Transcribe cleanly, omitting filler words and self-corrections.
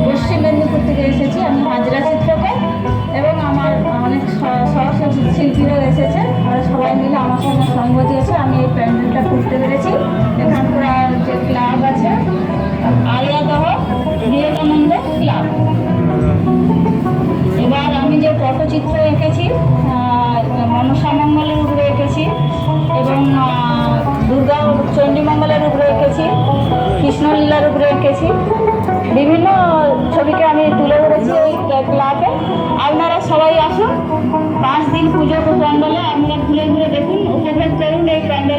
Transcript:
পশ্চিম মেদিনীপুর থেকে এসেছি আমি হাজরা চিত্রকর এবং আমার অনেক শিল্পীরাও এসেছে। ওরা সবাই মিলে আমার সঙ্গে সঙ্গ দিয়েছে, আমি এই প্যান্ডেলটা করতে পেরেছি। এখানকার যে ক্লাব আছে আলিয়াদহ বিবেকানন্দ ক্লাব। এবার আমি যে পটচিত্র এঁকেছি মনসা মঙ্গলের উপরে এঁকেছি এবং দুর্গা চণ্ডীমঙ্গলের উপরে এঁকেছি, কৃষ্ণলীলার উপরে এঁকেছি। বিভিন্ন ছবিকে আমি তুলে ধরেছি এই ক্লাবে। আপনারা সবাই আসুন, 5 দিন পুজো প্যান্ডেলে আপনারা ঘুরে ঘুরে দেখুন, উপভোগ করুন এই প্যান্ডেল।